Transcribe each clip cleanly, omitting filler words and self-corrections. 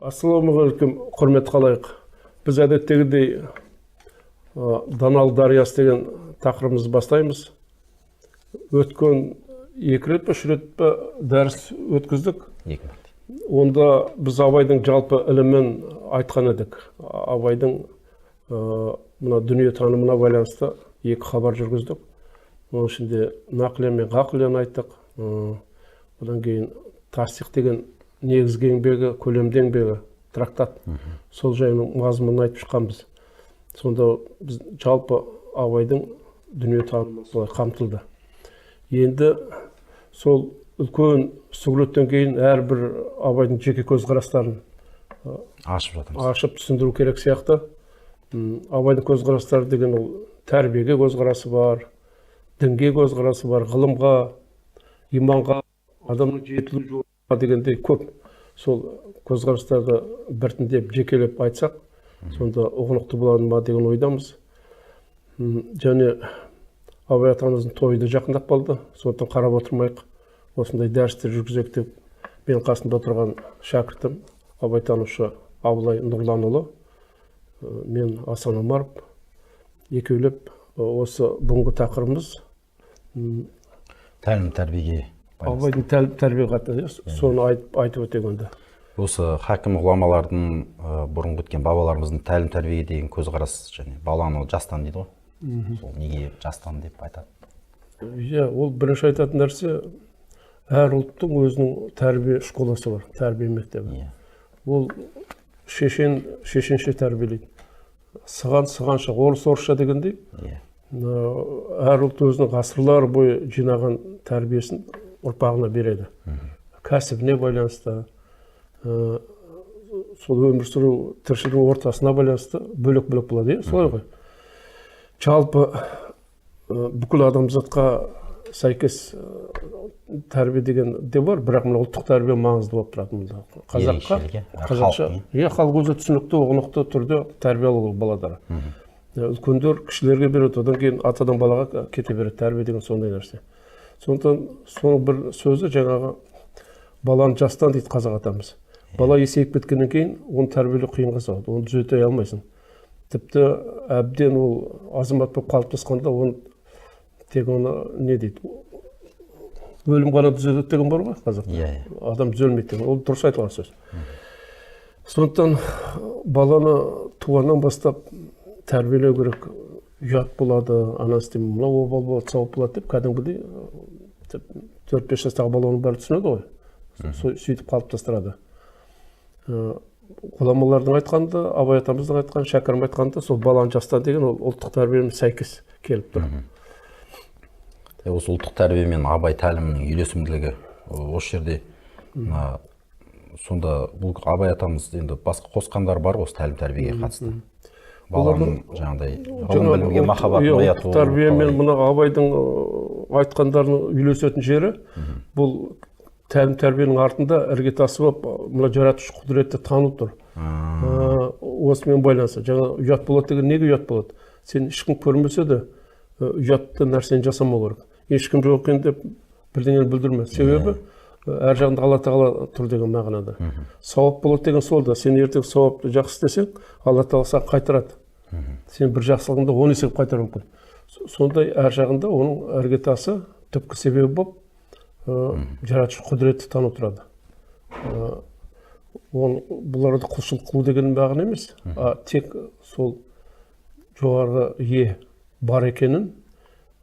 Ассалаумағалейкум, құрметті халайық. Біз әдеттегідей Даналы дариясы деген тақырыбымызды бастаймыз. Өткен 2 рет пе 3 рет пе дәріс өткіздік. Онда біз Абайдың жалпы ілімін айтқан едік. Абайдың мына дүние танымына байланысты 2 хабар жүргіздік. Оның ішінде нақлен мен ғақлен айттық. Одан кейін тасдиқ деген негізгі еңбегі, көлемді еңбегі, трактат. Сол жайының мазмұнын айтып шыққанбыз. Сонда біз жалпы Абайдың дүние танымы солай қамтылды. Енді сол үлкен сүгіреттен кейін әрбір Абайдың жеке көзқарастарын ашып түсіндіру керек сияқты. Абайдың көзқарастары деген ол тәрбиеге көзқарасы бар, дінге көзқарасы бар, ғылымға, иманға, адамның жетілу жолына дегендей көп. Сол көзқарастарды біртіндеп жекелеп айтсақ, сонда ұғынықты болады ма деген ойдамыз. Және Абай атамыздың тойы да жақындап қалды. Сондықтан қарап отырмайық, осындай дәрістер жүргізейік деп мен қасында отырған шәкіртім, абайтанушы Абылай Нұрланұлы, мен Асан Омаров, екеулеп осы бүгінгі тақырыбымыз тәлім тәрбиеге Абайдың тәрбие қатты, соны айтып өтегенді. Осы хакім ғұламалардың бұрынғы өткен бабаларымыздың тәлім тәрбиеге деген көзқарас және баланы жастан дейді ғой. Сол неге жастан деп айтады? Ол бірінші айтатын нәрсе, әр ұлттың өзінің тәрбие школасы бар, тәрбие мектебі. Ол шешенше тәрбиелейді. Сығанша, орысша дегендей. Әр ұлт өзінің ғасырлар бойы жинаған тәрбиесін ұрпағына береді. Кәсібіне байланысты, сол өмір сүру тіршілік ортасына байланысты бөлек-бөлек болады, солай ғой. Жалпы бүкіл адамзатқа сәйкес тәрбие деген де бар, бірақ мына ұлттық тәрбие маңызды болып тұрады мұнда. Қазақша, халық өзі түсінікті, ұғынықты түрде тәрбие алу баладары. Үлкендер кішілерге береді, одан кейін атадан балаға кете береді, тәрбие деген сондай нәрсе. Сондықтан соның бір сөзі жаңағы баланы жастан дейді қазақ атамыз. Бала есейіп кеткеннен кейін оны тәрбиелеу қиынға соғады, оны түзете алмайсың. Тіпті әбден ол азамат болып қалыптасқанда оны тек оны не дейді? Өлім ғана түзетеді деген бар ғой қазақта. Адам түзелмейді деген, ол дұрыс айтылған сөз. Сондықтан баланы туғаннан бастап тәрбиелеу керек, ұят болады, анасы деймін, мына обал болады, сауап болады деп, кәдімгідей 4-5 жастағы бала оның бәрі түсінеді ғой. Сөйтіп қалыптастырады. Ғұламалардың айтқанды, Абай атамыздың айтқан, шәкәрім айтқанды, сол баланы жастан деген ол ұлттық тәрбиемен сәйкес келіп тұр. Осы ұлттық тәрбие мен Абай тәлімінің үйлесімділігі осы жерде сонда бұл Абай атамыз енді басқа қосқандар бар осы тәлім тәрбиеге қатысты. Баланың жаңағыдай ғылым білімге махаббатын ояту. Тәрбие мен мына Абайдың айтқандарын үйлесетін жері бұл тәлім тәрбиенің артында іргетасы болып, мына жаратушы құдіретті тану тұр. Осымен байланысты. Жаңа ұят болады деген неге ұят болады? Сен ешкім көрмесе де ұятты нәрсені жасамау керек. Ешкім жоқ екен деп бірдеңені білдірме. Себебі әр жағында Алла Тағала тұр деген мағынада. Сауап болады деген сол да. Сен ертең сауапты жақсы істесең, Алла Тағала саған қайтарады. Сен бір жақсылығыңды 10 есе қайтару мүмкін. Сондай әр жағында оның іргетасы түпкі себебі болып, жаратушы құдіретті тану тұрады. Бұларды құлшылық қылу деген мағына емес, тек сол жоғарғы ие бар екенін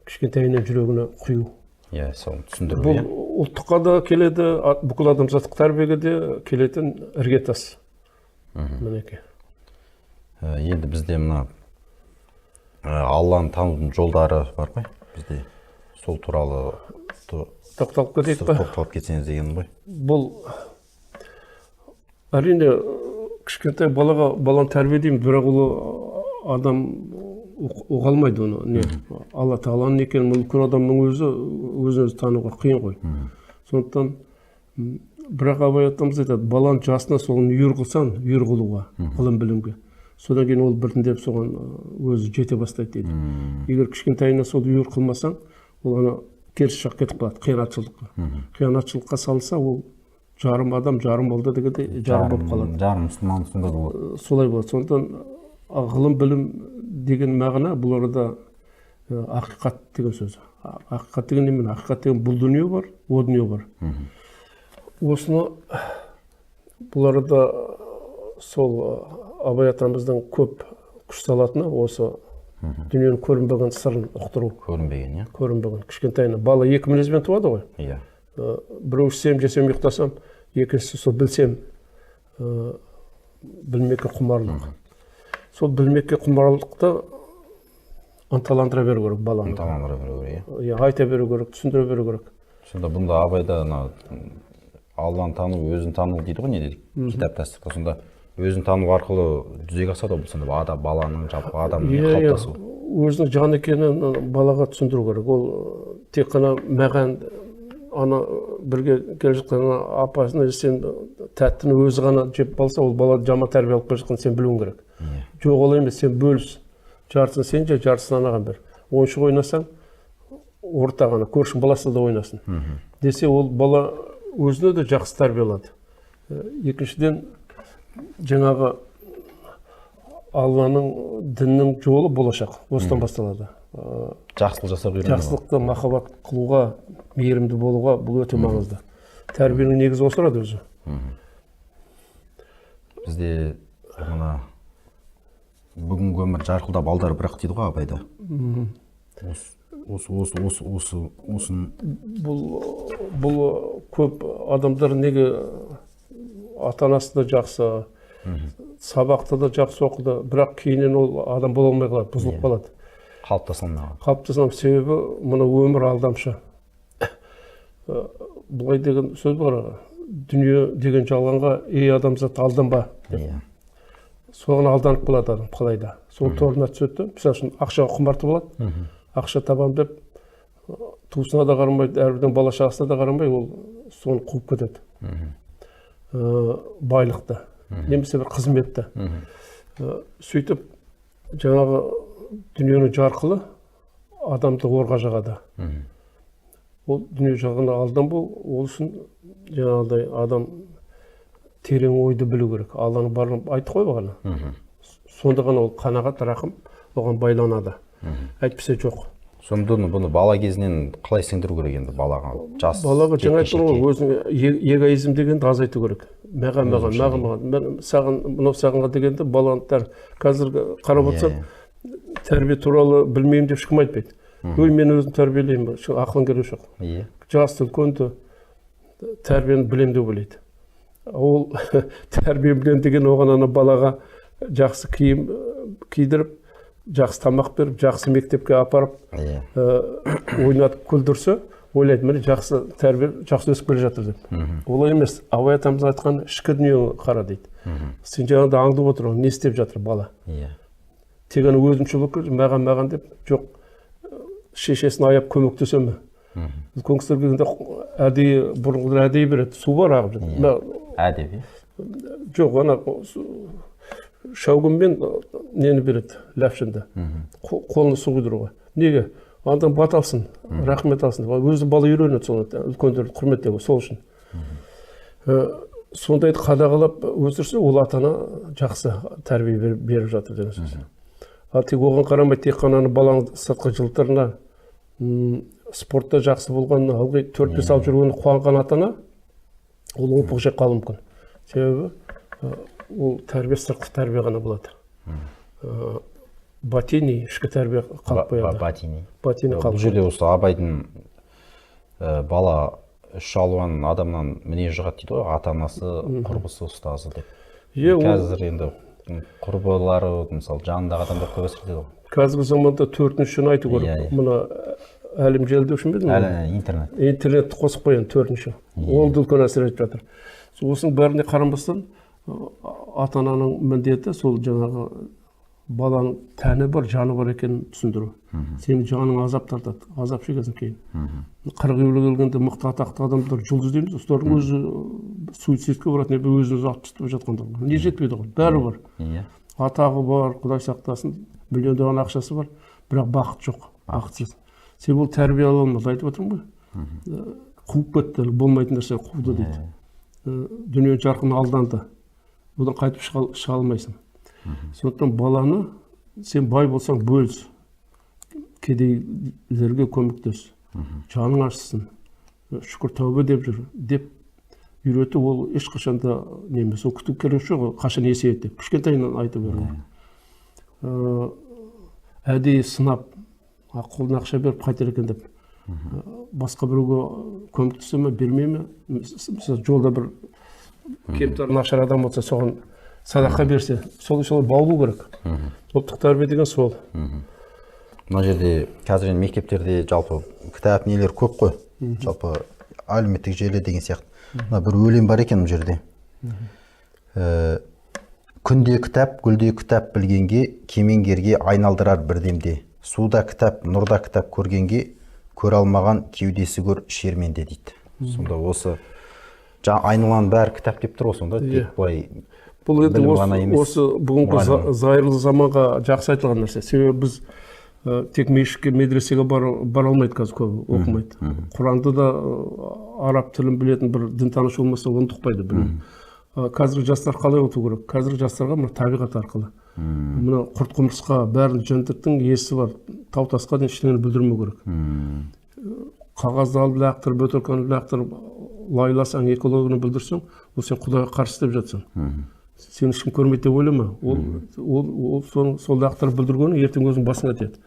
кішкентайынан жүрегіне құю. Соны түсіндіру. Бұл ұлттыққа да келеді, бүкіл адамзаттық тәрбиеге де келетін іргетас. Мінеке. Енді бізде мына Алланы танудың жолдары бар ғой? Бізде сол туралы тоқталып кетейік па? Тоқталып кетсеңіз деген ғой. Бұл әрине кішкентай баланы тәрбиелейміз, бірақ ол адам оға алмайды оны. Алла Тағаланың екенін үлкен адамның өзі тануға қиын ғой. Сондықтан бірақ Абай атамыз айтады, баланы жасына соған үйір қылсаң, үйір қылуға, ғылым білімге. Содан кейін ол біртіндеп соған өзі жете бастайды дейді. Егер кішкентайына сол үйір қылмасаң, ол ана теріс жақ кетіп қалады, қиянатшылыққа. Қиянатшылыққа салса, ол жарым адам жарым болды дегенде жарым болып қалады. Жарым мұсылман сонда болады. Солай болады. Сондықтан ғылым білім деген мағына бұл арада ақиқат деген сөз. Ақиқат деген немен? Ақиқат деген бұл дүние бар, о дүние бар. Осыны бұл арада сол Абай атамыздың көп күш салатыны осы дүниенің көрінбеген сырын ұқтыру. Көрінбеген, иә? Көрінбеген. Кішкентайынан. Бала екі мінезбен туады ғой. Иә. Біреу ішсем, жесем, ұйықтасам, екіншісі сол білсем, білмекке құмарлық. Сол білмекке құмарлықты ынталандыра беру керек баланы. Ынталандыра беру керек, иә? Айта беру керек, түсіндіре беру керек. Сонда бұнда Абайда Алланы тану, өзін тану дейді ғой, не дедік? Кітап тастықта. Сонда өзін тану арқылы жүзеге асады ғой, сонда баланың жалпы адамның қалыптасуы. Өзінің жан екенін балаға түсіндіру керек. Ол тек қана маған ана бірге келе жатқан апасына сен тәттіні өзі ғана жеп қалса, ол бала жаман тәрбие алып келе жатқанын сен білуің керек. Жоқ, олай емес, сен бөліс. Жартысын сен же, жартысын анаған бер. Ойыншық ойнасаң, орта ғана, көршің баласы да ойнасын. Десе ол бала өзіне де жақсы тәрбие алады. Екіншіден, жаңағы Алланың, діннің жолы болашақ. Осыдан басталады. Жақсылық жасап үйрену. Жақсылықты махаббат қылуға, мейірімді болуға бұл өте маңызды. Тәрбиенің негізі осы тұрады өзі. Бізде мына бүгінгі өмір жарқылдап алдар бірақ дейді ғой Абайда. Бұл көп адамдар неге ата-анасы да жақсы, сабақты да жақсы оқыды, бірақ кейіннен ол адам бола алмай қалады, бұзылып қалады. Қалыптасам себебі мұны өмір алдамшы. Бұлай деген сөз бар, дүние деген жалғанға ей адамзат алданба. Соған алданып қалады адам, қалайда. Сол торына түседі, мысалы үшін ақшаға құмарты болады, ақша табам деп туысына да қарамайды, әрбірдің бала шағасына да қарамай, ол соны қуып кетеді. Байлықты, немесе бір қызметті. Сөйтіп, жаңағы дүниенің жарқылы адамды орға жағады. Ол дүние жағына алдан бол, ол үшін жаңағыдай адам терең ойды білу керек. Алланың барын айтты қой бағана. Сонда ғана ол қанағат, рақым оған байланады. Әйтпесе жоқ. Сонда бұны бала кезінен қалай сіңдіру керек енді балаға? Балаға жаңа айтып ғой, өзінің эгоизм дегенді азайту керек. Маған, сағанға дегенде баланы қазір қарап отырсам, тәрбие туралы білмеймін деп ешкім айтпайды. Мен өзім тәрбиелеймін, ақылың керек жоқ. Жасты, үлкенді тәрбиені білем деп ойлайды. Ол тәрбие білем деген оған ана балаға жақсы киім кидіріп, жақсы тамақ беріп, жақсы мектепке апарып, ойнатып күлдірсе, ойлайды, міне жақсы тәрбие, жақсы өсіп келе жатыр деп. Олай емес. Абай атамыз айтқан ішкі дүниені қара дейді. Сен жаңағыда аңдып отырсың, не істеп жатыр бала? Тек ана өзімшіл болып келе, маған деп, жоқ, шешесін аяп көмектесе ме? Үлкен кісілер келгенде әдейі, бұрынғыдар әдейі береді, су бар ағып жатыр. Әдейі? Жоқ, ана шаугынмен нені береді, ләпшінді. Қолына су құйдыруға. Неге? Андан бат алсын, рахмет алсын. Өзі бала үйренеді соны, үлкендерді құрметтеуге, сол үшін. Сондайды қадағалап өсірсе, ол атана жақсы тәрбие беріп жатыр деген сөз. Ал тек оған қарамай, тек қананы баланың сыртқы жылтырына, спортта жақсы болғанына, алғай 4-5 алып жүргені қуанған атана, ол опық жеп қалуы мүмкін. Себебі ол тәрбие сыртқы тәрбие ғана болады. Батини, ішкі тәрбие қалып қояды. Батини қалып қояды. Бұл жерде осы Абайдың бала үш алуан адамнан мінез жұғады дейді ғой, ата-анасы, құрбысы, ұстазы деп. Қазір енді құрбылары, мысалы, жанындағы адамдар көп әсерде ғой. Қазіргі заманда 4-шіні айту керек. Мұны әлем желі үшін бе? Интернет. Интернетті қосып қоян 4-ші. Ол да үлкен әсер етіп жатыр. Осының бәріне қарамастан, ата-ананың міндеті сол жаңағы баланың тәні бар, жаны бар екенін түсіндіру. Сенің жаның азап тартады, азап шегесің кейін. 40 үйлі келгенде мықты атақты адамдар жұлдыз дейміз, олардың өзі суицидке барады, не өзін атып тастап жатқандар. Не жетпейді ғой, бәрі бар. Атағы бар, Құдай сақтасын, миллиондаған ақшасы бар, бірақ бақыт жоқ, бақытсыз. Сен бұл тәрбие ала алмады, айтып отырмын ғой. Қуып кетті, болмайтын нәрсе қуды дейді. дүние жарқын алданды. Одан қайтып шыға алмайсың. Сондықтан баланы сен бай болсаң бөліс, кедейлерге көмектес, жаның ашсын, шүкір тәубе деп жүр, деп үйреті ол ешқашанда немес. Ол күтіп керек жоқ, қашан есейеді деп. Кішкентайынан айтып берген. Әдейі сынап, қолына ақша беріп қайтер екен деп. Басқа біреуге көмектесе ме, бермей ме? Мысалы, жолда бір кемтар нашар адам болса, соған садақа берсе, сол баулу керек. Ұлттық тәрбие деген сол. Мына жерде қазір мектептерде жалпы кітап нелер көп қой. Жалпы әлеуметтік желі деген сияқты. Мына бір өлең бар екен бұл жерде. Күнде кітап, гүлде кітап білгенге, кемеңгерге айналдырар бірдемде. Суда кітап, нұрда кітап көргенге, көре алмаған кеудесі көр шерменде дейді. Сонда осы айналаның бәрі кітап деп тұр осында, тек былай білім ғана емес. Осы бүгінгі зайырлы заманға жақсы айтылған нәрсе. Себебі біз тек мешітке, медресеге бара алмайды қазір, көп оқымайды. Құранды да араб тілін білетін бір дінтанушы болмаса оны ұқпайды білім. Қазіргі жастар қалай отыру керек? Қазіргі жастарға мына табиғат арқылы. Мына құрт құмырсқа бәрін жөнтіктің есі бар. Тау тасқа дейін ештеңені бүлдірмеу керек. Қағазды алып лақтырып, бөтелкені лақтырып, лайласаң, экологияны бүлдірсең, ол сен Құдайға қарсы деп жатсың. Сен ешкім көрмейді деп ойлама. Ол сол лақтырып бүлдіргені ертең өзің басыңа тиеді.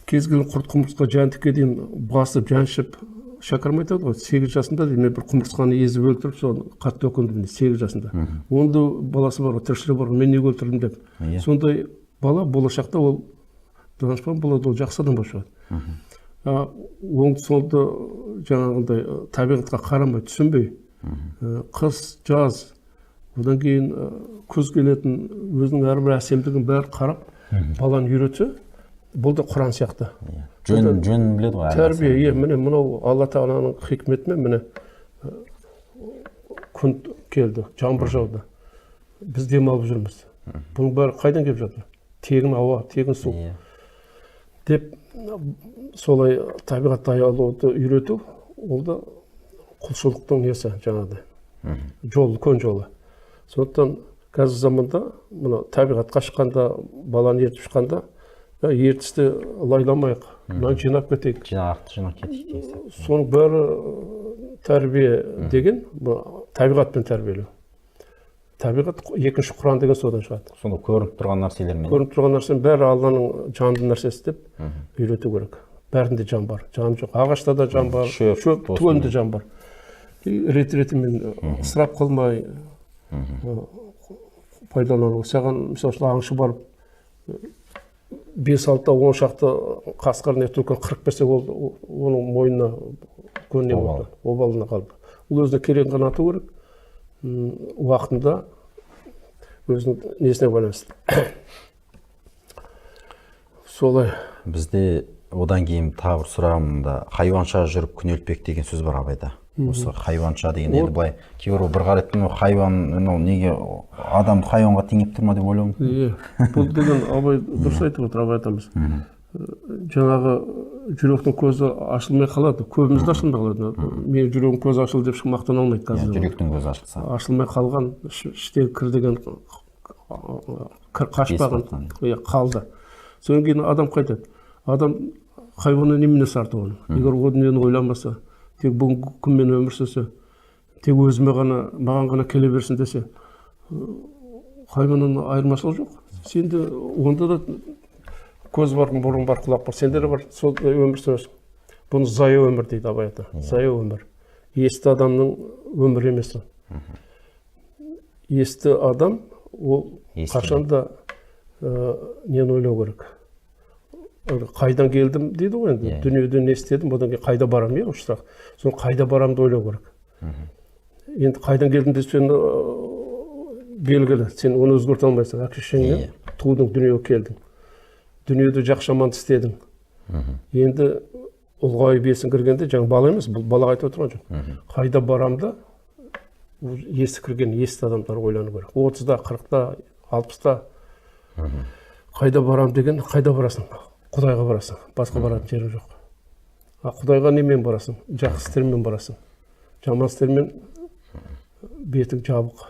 Кез келген құрт құмырсқа жәндікке дейін басып, жаншып, шәкәрім айтады ғой, 8 жасында дейін мен бір құмырсқаны езіп өлтіріп, соны қатты өкіндім дейді, 8 жасында. Онда баласы бар ғой, тіршілігі бар ғой, мен неге өлтірдім деп. Сондай бала болашақта ол данышпан болады, ол жақсы адам болып шығады. Оңды солды жаңағындай табиғатқа қарамай, түсінбей, қыс, жаз, одан кейін күз келетін өзінің әрбір әсемдігін бәрі қарап, баланы үйретсе, бұл да Құран сияқты. Жөн біледі ғой. Тәрбие, міне мынау Алла Тағаланың хикметімен міне күн келді, жаңбыр жауды. Біз демалып жүрміз. Бұның бәрі қайдан келіп жатыр? Тегін ауа, тегін су. Деп солай табиғатты аялауды үйрету, ол да құлшылықтың несі жаңағыдай. Жолы, көн жолы. Сондықтан қазір заманда мына табиғатқа шыққанда, баланы ертіп шыққанда, ертісті лайламайық, мынаны жинап кетейік. Жинап кетейік. Соның бәрі тәрбие деген, табиғатпен тәрбиелеу. Табиғат екінші Құран деген содан шығады. Сонда көрініп тұрған нәрселермен. Көрініп тұрған нәрсенің бәрі Алланың жанды нәрсесі деп үйрету керек. Бәрінде жан бар, жан жоқ. Ағашта да жан бар, шөп, түгелінде жан бар. Рет-ретімен ысырап қылмай пайдалану. Саған, мысалы, аңшы барып 5-6-10 шақты қасқыр не түлкін 45 оның мойнына көнне болды, обалына қалды. Ол өзіне керек ғана ату керек, уақытында өзінің несіне байланысты. Солай. Бізде одан кейін тағы бір сұрағымда хайуанша жүріп күнелтпек деген сөз бар абайда. Осы хайуанша деген енді былай кейбір бір қарайтын хайуан неге адам хайуанға теңеп тұр ма деп ойлауым. Бұл деген абай дұрыс айтып отыр, абай атамыз. Жаңағы жүректің көзі ашылмай қалады, көбімізді ашылмай қалады. Мен жүрегім көзі ашылды деп мақтана алмайды қазір. Жүректің көзі ашылса. Ашылмай қалған, іштегі кір деген қашпаған қалды. Содан кейін адам қайтады. Адам хайуаннан немене сарты оны? Егер о дүниені ойламаса, тек бүгінгі күнмен өмір сүрсе, тек өзіме ғана, маған ғана келе берсін десе, хайуаннан айырмашылық жоқ. Сенде онда да көз бар, мұрын бар, құлақ бар, сенде де бар, сол өмір сүресің. Бұны зая өмір дейді абай ата. Зая өмір. Есті адамның өмірі емес. Есті адам ол қашанда нені ойлау керек. Қайдан келдім дейді ғой енді, дүниеден не істедім, одан кейін қайда барам, осы сұрақ. Соны қайда барамды ойлау керек. Енді қайдан келдім десең белгілі, сен оны өзгерте алмайсың. Әке-шешеңнен тудың, дүниеге келдің. Дүниеде жақсы жаманды істедің. Енді ұлғайып есің кіргенде, жаңа бала емес, бұл балаға айтып отырған жоқ. Қайда барамды, есі кірген есті адамдар ойлану керек. 30-да, 40-да, 60-да қайда барам деген, қайда барасың? Құдайға барасың, басқа баратын жерің жоқ. Құдайға немен барасың? Жақсы істермен барасың. Жаман істермен бетің жабық.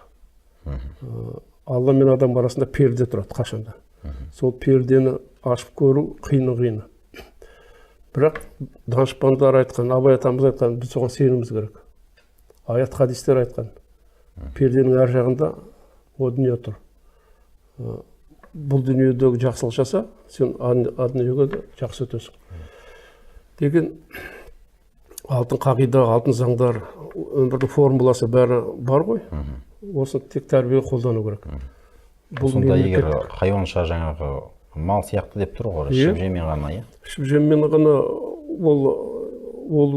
Алла мен адам арасында перде тұрады қашанда. Сол пердені ашып көру қиыны. Бірақ данышпандар айтқан, Абай атамыз айтқан, біз соған сенуіміз керек. Аят хадистер айтқан, перденің әр жағында о дүние тұр. Бұл дүниедегі жақсылық жаса, сен ар дүниеге де жақсы өтесің. Деген алтын қағида, алтын заңдар, өмірдің формуласы бәрі бар ғой. Осыны тек тәрбие қолдану керек. Сонда егер хайуанша жаңағы мал сияқты деп тұр ғой, ішіп жемен ғана, иә? Ішіп жемен ғана ол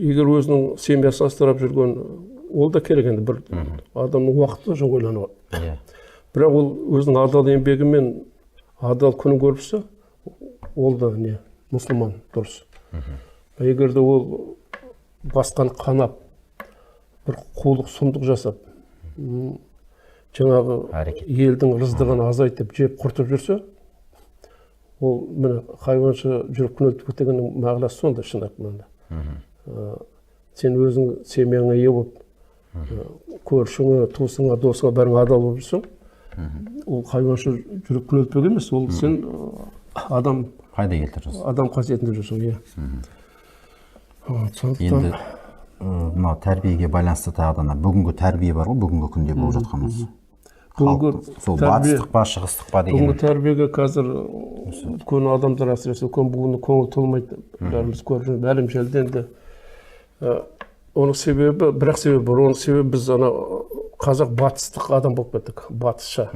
егер өзінің семьясын асырап жүрген, ол да керек енді бір адамның уақыты жоқ ойлануға. Бірақ ол өзінің адал еңбегімен адал күнін көріпсе, ол да не, мұсылман дұрыс. Егер де ол басқан қанап, бір қулық, сұмдық жасап, жаңағы елдің рыздығын азайтып, жеп құртып жүрсе, ол міне хайуанша жүріп күнелтіп кеткеннің мағынасы сонда, шындап мында. Сен өзің семьяңа ие болып, көршіңе, туысыңа, досыңа бәрің адал болып жүрсің, ол хайуанша жүріп күнелтпек емес, ол сен адам қайда келтіресің? Адам қасиетінде жүрсің, иә. Енді мына тәрбиеге байланысты тағы да бүгінгі тәрбие бар ғой, бүгінгі күнде болып жатқанымыз. Сол батыстық па, шығыстық па деген. Бүгінгі тәрбиеге қазір үлкен адамдар әсіресе үлкен бүгінгі көңіл толмайды. Бәріміз көріп жүрміз, әлем желден де. Оның себебі, бірақ себебі бар. Оның себебі біз қазақ батыстық адам болып кеттік, батысша.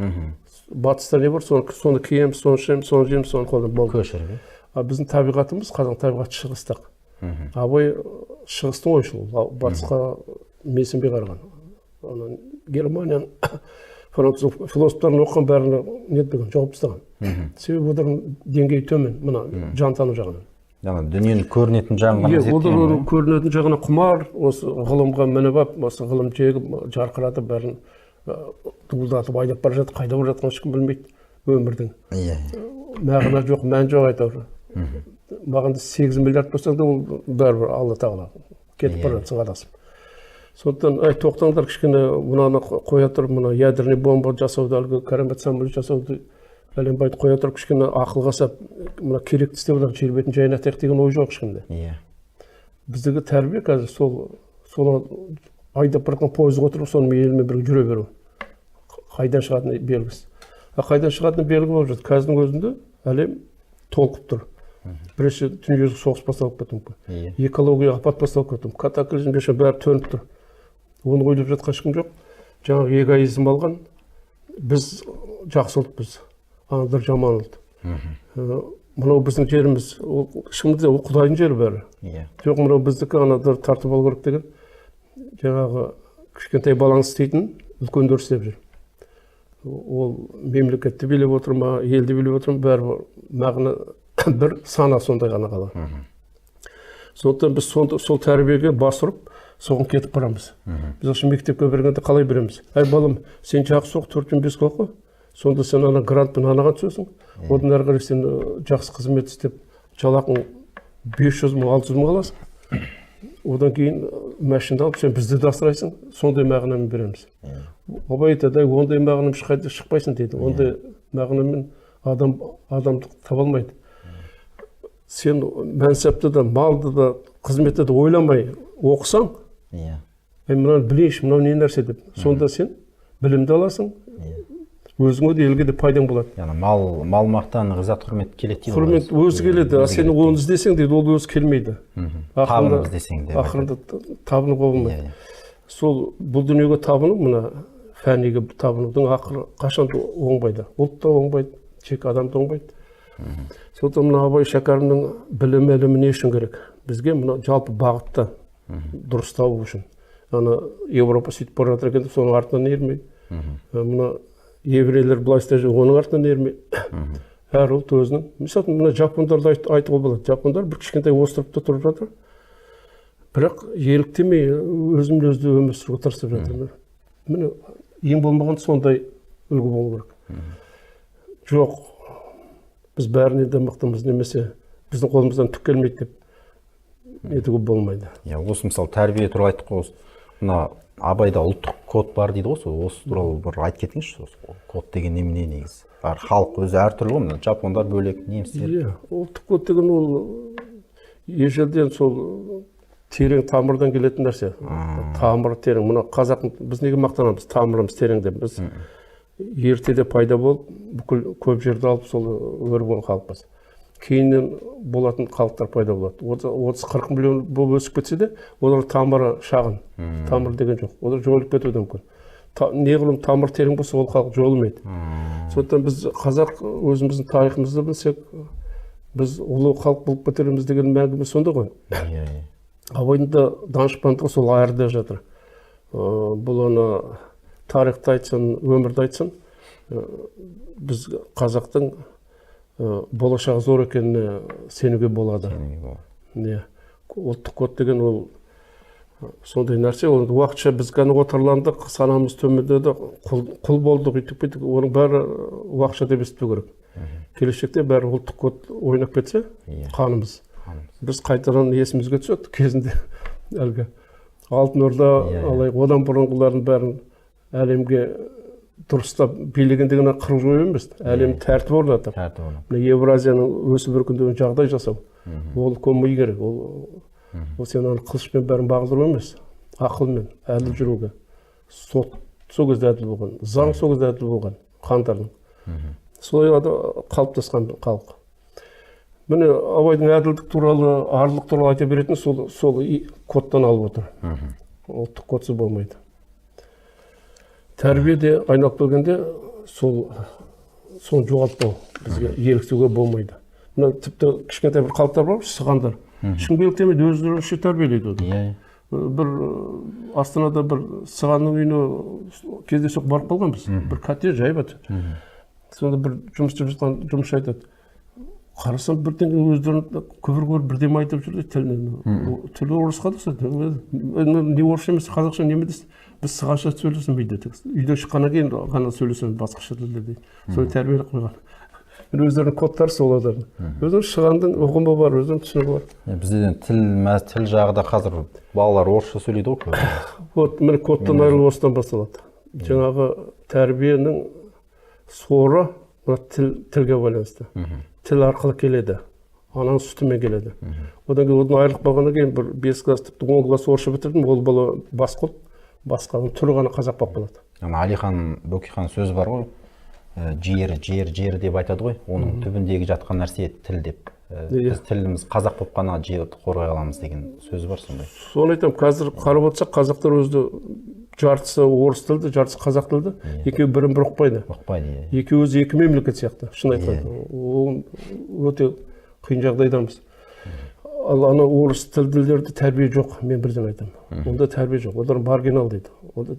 Батыста не бар, соны киеміз, соны ішеміз, соны жейміз, соны қолданып болды. Көшіріп. Біздің табиғатымыз, қазақ табиғаты шығыстық. Абай шығыстың ойшылы, батысқа менсінбей қараған. Германияның француз философтарын оқыған бәріне нетпеген, жауап тастаған. Себебі олардың деңгейі төмен, мына жан тану жағынан. Яғни дүниенің көрінетін жағынан зерттеген. Олар көрінетін жағына құмар, осы ғылымға мініп алып, осы ғылым жегіп, жарқыратып, бәрін дуылдатып айдап бара жатыр, қайда бара жатқанын ешкім білмейді өмірдің. Мағына жоқ, мән жоқ айтады. Маған 8 миллиард болсаң да ол бәрібір Алла тағала кетіп бара жатсың адасып. Сондықтан тоқтаңдар кішкене мынаны қоя тұрып, мына ядерный бомба жасауды, әлгі карамет самолет жасауды бәленбайды қоя тұрып, кішкене ақылға сап, мына керекті істеп олар жер бетін жайнатайық деген ой жоқ ешкімде. Біздегі тәрбие қазір сол айдап бара жатқан пойызға отырып, соның елмен бірге жүре беру. Қайдан шығатыны белгісіз. Қайдан шығатыны белгі болып жатыр. Қазірдің өзінде әлем толқып тұр. Бірінші дүниежүзілік соғыс басталып кетті мүмкін. Экология апат басталып кетті. Катаклизм бәрі төніп тұр. Оны ойлап жатқан ешкім жоқ. Жаңағы эгоизм алған, біз жақсы ұлтпыз, аналар жаман ұлт. Мынау біздің жеріміз, шынында ол Құдайдың жері бәрі. Жоқ, мынау біздікі, аналар тартып алу керек деген, жаңағы кішкентай балаңыз істейтін үлкендер істеп жүр. Ол мемлекетті билеп отыр ма, елді билеп отыр ма, бәрі мағына бір сана сондай ғана қалады. Сондықтан біз сол тәрбиеге бас ұрып, соған кетіп барамыз. Біз осы мектепке бергенде қалай береміз? Әй балам, сен жақсы оқы, 4-5 оқы, сонда сен ана грантпен анаға түсесің, одан әрі қарай сен жақсы қызмет істеп, жалақың 500 мың, 600 мың аласың. Одан кейін машинды алып, сен бізді де асырайсың, сондай мағынамен береміз. Абай айтады, ондай мағынамен ешқайда шықпайсың дейді. Ондай мағынамен адамдық таба алмайды. Сен мәнсапты да, малды да, қызметті де ойламай оқысаң, мынаны білейінші, мынау не нәрсе деп, сонда сен білімді аласың, өзіңе де елге де пайдаң болады. Яғни мал мақтан, ғиззат, құрмет келеді дейді. Құрмет өзі келеді, сен оны іздесең дейді, ол өзі келмейді. Табынып іздесең де. Ақырында табынып болмайды. Сол бұл дүниеге табыну, мына фәниге табынудың ақыры қашанда оңбайды. Ұлт та оңбайды, жеке адам да оңбайды. Сондықтан мына Абай Шәкәрімнің білімі не үшін керек? Бізге мына жалпы бағытта дұрыс табу үшін. Ана Европа сөйтіп бара жатыр екен, соның артынан ермейді. Мына еврейлер былай істеп жүр, оның артынан ермейді. Әр ұлт өзінің. Мысалы, мына жапондарды айтуға болады. Жапондар бір кішкентай островта тұрып жатыр. Бірақ еліктемей, өзімді өмір сүруге тырысып жатыр. Міне ең болмаған сондай үлгі болу керек. Жоқ, біз бәріне де мықтымыз, немесе біздің қолымыздан түк келмейді деп етуге болмайды. Осы мысалы тәрбие туралы айттық қой, мына абайда ұлттық код бар дейді ғой, осы туралы бір айтып кетіңізші. Код деген немене негізі? Халық өзі әртүрлі ғой, жапондар бөлек, немістер. Ұлттық код деген ол ежелден сол терең тамырдан келетін нәрсе. Тамыры терең. Мына қазақ, біз неге мақтанамыз? Тамырымыз терең деп. Біз ертеде пайда болып, бүкіл көп жерді алып сол өрген халықпыз. Кейіннен болатын халықтар пайда болады. 30-40 миллион болып өсіп кетсе де, олар тамыры шағын. Тамыр деген жоқ. Олар жойылып кетуі мүмкін. Неғұрлым тамыр терең болса, ол халық жойылмайды. Сондықтан біз қазақ өзіміздің тарихымызды білсек, біз ұлы халық болып кетереміз деген мәңгіміз сонда ғой. Абайдың да данышпандығы сол айырда жатыр. Бұл оны тарихты айтсын, өмірді айтсын, біз қазақтың болашағы зор екеніне сенуге болады. Ұлттық код деген ол сондай нәрсе. Уақытша біз ғана отарландық, санамыз төмендеді, құл болдық, үйтіп бүйтіп, оның бәрі уақытша деп есту керек. Келешекте бәрі ұлттық код ойнап кетсе, қанымыз. Біз қайтадан есімізге түседі кезінде әлгі Алтын Орда, одан бұрынғылардың бәрін әлемге дұрыстап билеген деген қырып жою емес, әлем тәртіп орнатып. Евразияның өсіп өркендеуіне жағдай жасау. Ол көмей керек. Ол сен қылышпен бәрін бағындыру емес, ақылмен, әділ жүруге. Сот сол кезде әділ болған, заң сол кезде әділ болған, хандардың. Солай қалыптасқан халық. Міне Абайдың әділдік туралы, арлық туралы айта беретін сол кодтан алып отыр. Ұлттық кодсыз болмайды. Тәрбиеде айналып келгенде соны жоғалтпау бізге еліктеуге болмайды. Мына тіпті кішкентай бір халықтар бар, сығандар. Ешкім еліктемейді, өздерінше тәрбиелейді оны. Бір Астанада бір сығанның үйіне кездейсоқ барып қалған біз. Бір кәте жайып жатыр. Сонда бір жұмысшы айтады. Қарасам бірден өздерін көбір бірдеме айтып жүрді тілінен. Тілі орысқа да не орысша емес, қазақша неме дейсіз? Біз сығанша сөйлесінбейді. Үйден шыққаннан кейін ғана сөйлесеміз басқаша тілде дейді. Солай тәрбиелеп қойған. Өздерінің кодтары сол адамдар. Өздерінің шығандың ұғымы бар, өздерінің түсінігі бар. Бізде тіл жағы да қазір балалар орысша сөйлейді ғой. Міне кодтан айырылу осыдан басталады. Жаңағы тәрбиенің соры тілге байланысты. Тіл арқылы келеді, ананың сүтімен келеді. Одан кейін одан айырылып қалғаннан кейін бір 5 класс, тіпті 10 класс орысша бітірдім, ол бала басқа ұлт, басқаның түрі ғана қазақ болып қалады. Әлихан Бөкейхан сөзі бар ғой, жер деп айтады ғой, оның түбіндегі жатқан нәрсе тіл деп. Біз тіліміз қазақ болып қана жерді қорғай аламыз деген сөзі бар сондай. Соны айтамын, қазір қарап отырсақ, қазақтар өзі жартысы орыс тілді, жартысы қазақ тілді, екеуі бірін бір ұқпайды. Екеуі өзі екі мемлекет сияқты, шын айтқанда. Ол өте қиын жағдайдамыз. Ал ана орыс тілділерді тәрбие жоқ, мен бірден айтамын. Онда тәрбие жоқ, олар маргинал дейді.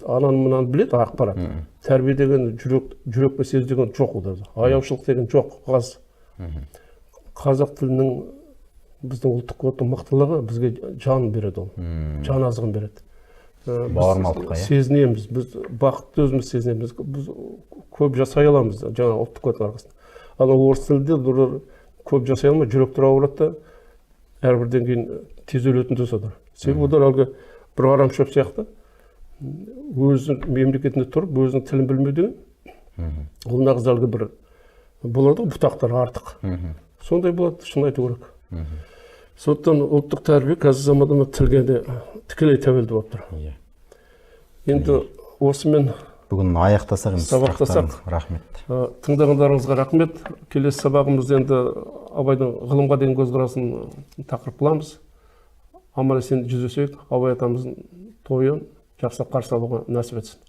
Ананы мынаны біледі, ақпарат. Тәрбие деген жүрекпен сезу деген жоқ оларда. Аяушылық деген жоқ, аз. Қазақ тілінің біздің ұлттық кодтың мықтылығы бізге жан береді ол. Жан азығын береді. Бауырмалдыққа, сезінеміз, біз бақытты өзіміз сезінеміз, біз көп жасай аламыз жаңа ұлттық кодтың арқасында. Ал орыс тілде көп жасай алмай, жүректері ауырады да, әрбірден кейін тез өлетін досадар. Себебі олар әлгі бір арам шөп сияқты, өзінің мемлекетінде тұрып, өзінің тілін білмеу деген, ол нағыз әлгі бір болады, бұтақтар артық. Сондай болады, шын айту керек. Сондықтан ұлттық тәрбие қазір заманда тілге де тікелей тәуелді болып тұр. Енді осымен бүгін аяқтасақ, сабақтасақ. Рахмет. Тыңдағандарыңызға рахмет. Келесі сабағымызда енді Абайдың ғылымға деген көзқарасын тақырып қыламыз. Аман есен жүздесейік. Абай атамыздың тойын жақсылап қарсы алуға нәсіп етсін.